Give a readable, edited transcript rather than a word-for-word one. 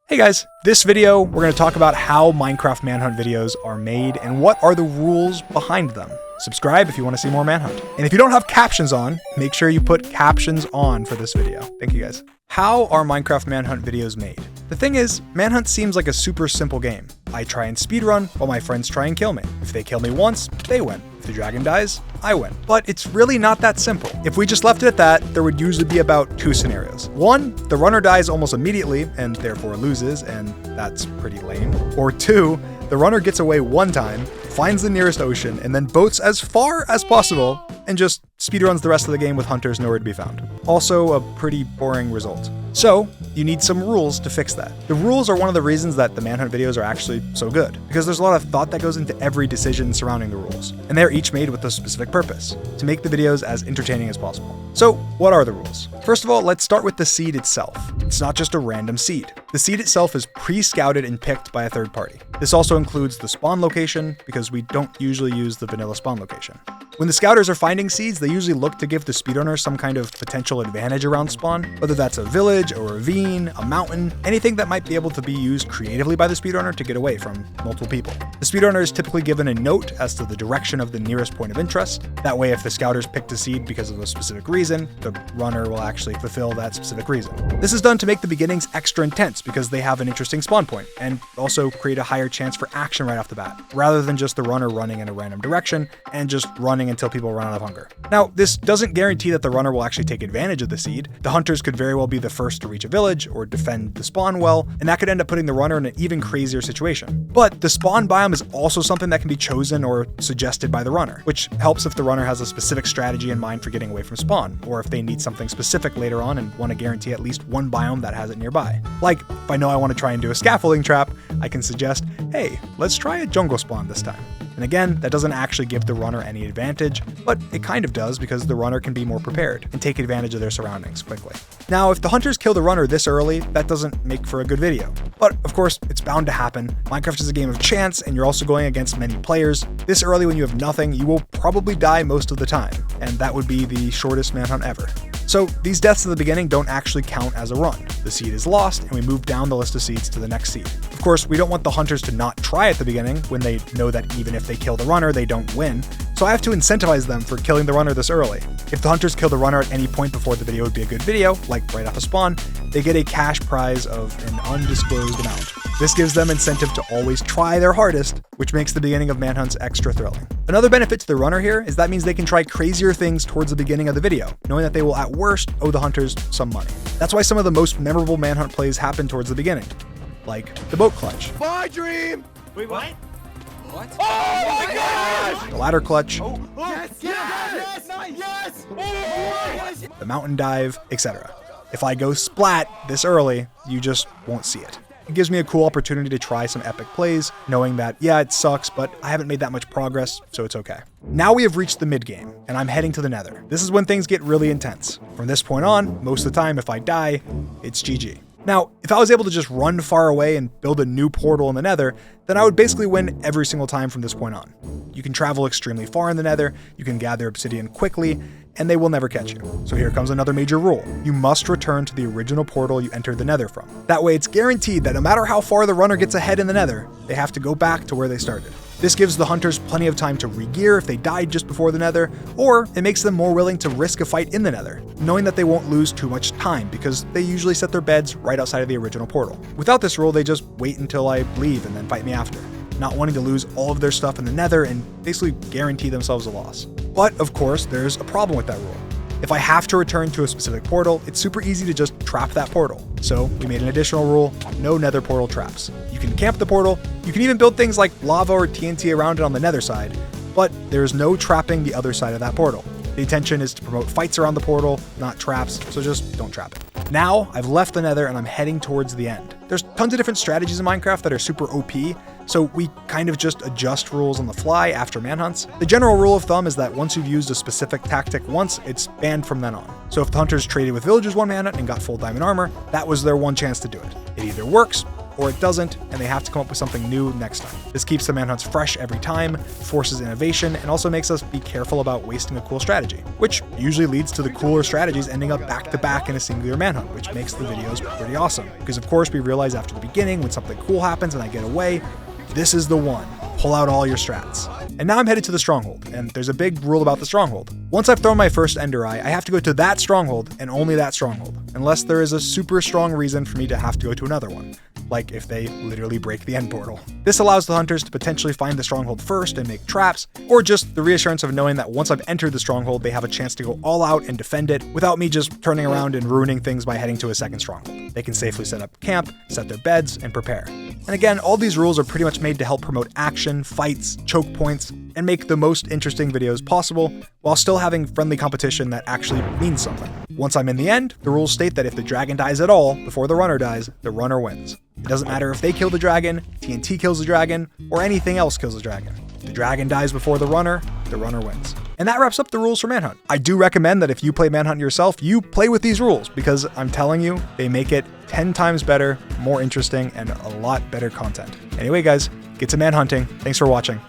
Hey guys, this video we're going to talk about how Minecraft Manhunt videos are made and what are the rules behind them. Subscribe if you want to see more Manhunt. And if you don't have captions on, make sure you put captions on for this video. Thank you guys. How are Minecraft Manhunt videos made? The thing is, Manhunt seems like a super simple game. I try and speedrun while my friends try and kill me. If they kill me once, they win. If the dragon dies, I win. But it's really not that simple. If we just left it at that, there would usually be about two scenarios. One, the runner dies almost immediately and therefore loses, and that's pretty lame. Or two, the runner gets away one time, finds the nearest ocean, and then boats as far as possible and just speedruns the rest of the game with hunters nowhere to be found. Also a pretty boring result. So, you need some rules to fix that. The rules are one of the reasons that the Manhunt videos are actually so good, because there's a lot of thought that goes into every decision surrounding the rules, and they're each made with a specific purpose, to make the videos as entertaining as possible. So, what are the rules? First of all, let's start with the seed itself. It's not just a random seed. The seed itself is pre-scouted and picked by a third party. This also includes the spawn location, because we don't usually use the vanilla spawn location. When the scouters are finding seeds, they usually look to give the speedrunner some kind of potential advantage around spawn, whether that's a village, a ravine, a mountain, anything that might be able to be used creatively by the speedrunner to get away from multiple people. The speedrunner is typically given a note as to the direction of the nearest point of interest. That way, if the scouters picked a seed because of a specific reason, the runner will actually fulfill that specific reason. This is done to make the beginnings extra intense because they have an interesting spawn point, and also create a higher chance for action right off the bat, rather than just the runner running in a random direction and just running until people run out of hunger. Now, this doesn't guarantee that the runner will actually take advantage of the seed. The hunters could very well be the first to reach a village or defend the spawn well, and that could end up putting the runner in an even crazier situation. But the spawn biome is also something that can be chosen or suggested by the runner, which helps if the runner has a specific strategy in mind for getting away from spawn, or if they need something specific later on and want to guarantee at least one biome that has it nearby. Like, if I know I want to try and do a scaffolding trap, I can suggest, hey, let's try a jungle spawn this time. And again, that doesn't actually give the runner any advantage, but it kind of does because the runner can be more prepared and take advantage of their surroundings quickly. Now, if the hunters kill the runner this early, that doesn't make for a good video. But of course, it's bound to happen. Minecraft is a game of chance, and you're also going against many players. This early when you have nothing, you will probably die most of the time, and that would be the shortest manhunt ever. So these deaths at the beginning don't actually count as a run. The seed is lost, and we move down the list of seeds to the next seed. Of course, we don't want the hunters to not try at the beginning when they know that even if they kill the runner, they don't win. So I have to incentivize them for killing the runner this early. If the hunters kill the runner at any point before the video would be a good video, like right off a spawn, they get a cash prize of an undisclosed amount. This gives them incentive to always try their hardest, which makes the beginning of manhunts extra thrilling. Another benefit to the runner here is that means they can try crazier things towards the beginning of the video, knowing that they will at worst owe the hunters some money. That's why some of the most memorable manhunt plays happen towards the beginning, like the boat clutch. My dream! Wait, what? What? Oh my gosh! The ladder clutch, Yes! Yes! Yes! Yes! the mountain dive, etc. If I go splat this early, you just won't see it. It gives me a cool opportunity to try some epic plays, knowing that, yeah, it sucks, but I haven't made that much progress, so it's okay. Now we have reached the mid-game, and I'm heading to the Nether. This is when things get really intense. From this point on, most of the time, if I die, it's GG. Now, if I was able to just run far away and build a new portal in the Nether, then I would basically win every single time from this point on. You can travel extremely far in the Nether, you can gather obsidian quickly, and they will never catch you. So here comes another major rule. You must return to the original portal you entered the Nether from. That way it's guaranteed that no matter how far the runner gets ahead in the Nether, they have to go back to where they started. This gives the hunters plenty of time to re-gear if they died just before the Nether, or it makes them more willing to risk a fight in the Nether, knowing that they won't lose too much time because they usually set their beds right outside of the original portal. Without this rule, they just wait until I leave and then fight me after, not wanting to lose all of their stuff in the Nether and basically guarantee themselves a loss. But of course, there's a problem with that rule. If I have to return to a specific portal, it's super easy to just trap that portal. So we made an additional rule, no Nether portal traps. You can camp the portal, you can even build things like lava or TNT around it on the Nether side, but there's no trapping the other side of that portal. The intention is to promote fights around the portal, not traps, so just don't trap it. Now, I've left the Nether and I'm heading towards the end. There's tons of different strategies in Minecraft that are super OP, so we kind of just adjust rules on the fly after manhunts. The general rule of thumb is that once you've used a specific tactic once, it's banned from then on. So if the hunters traded with villagers one manhunt and got full diamond armor, that was their one chance to do it. It either works or it doesn't, and they have to come up with something new next time. This keeps the manhunts fresh every time, forces innovation, and also makes us be careful about wasting a cool strategy, which usually leads to the cooler strategies ending up back-to-back in a singular manhunt, which makes the videos pretty awesome. Because of course we realize after the beginning, when something cool happens and I get away, this is the one. Pull out all your strats. And now I'm headed to the Stronghold, and there's a big rule about the Stronghold. Once I've thrown my first Ender Eye, I have to go to that Stronghold and only that Stronghold, unless there is a super strong reason for me to have to go to another one, like if they literally break the end portal. This allows the hunters to potentially find the Stronghold first and make traps, or just the reassurance of knowing that once I've entered the Stronghold, they have a chance to go all out and defend it without me just turning around and ruining things by heading to a second Stronghold. They can safely set up camp, set their beds, and prepare. And again, all these rules are pretty much made to help promote action, fights, choke points, and make the most interesting videos possible, while still having friendly competition that actually means something. Once I'm in the end, the rules state that if the dragon dies at all before the runner dies, the runner wins. It doesn't matter if they kill the dragon, TNT kills the dragon, or anything else kills the dragon. If the dragon dies before the runner wins. And that wraps up the rules for Manhunt. I do recommend that if you play Manhunt yourself, you play with these rules, because I'm telling you, they make it 10 times better, more interesting, and a lot better content. Anyway guys, get to manhunting. Thanks for watching.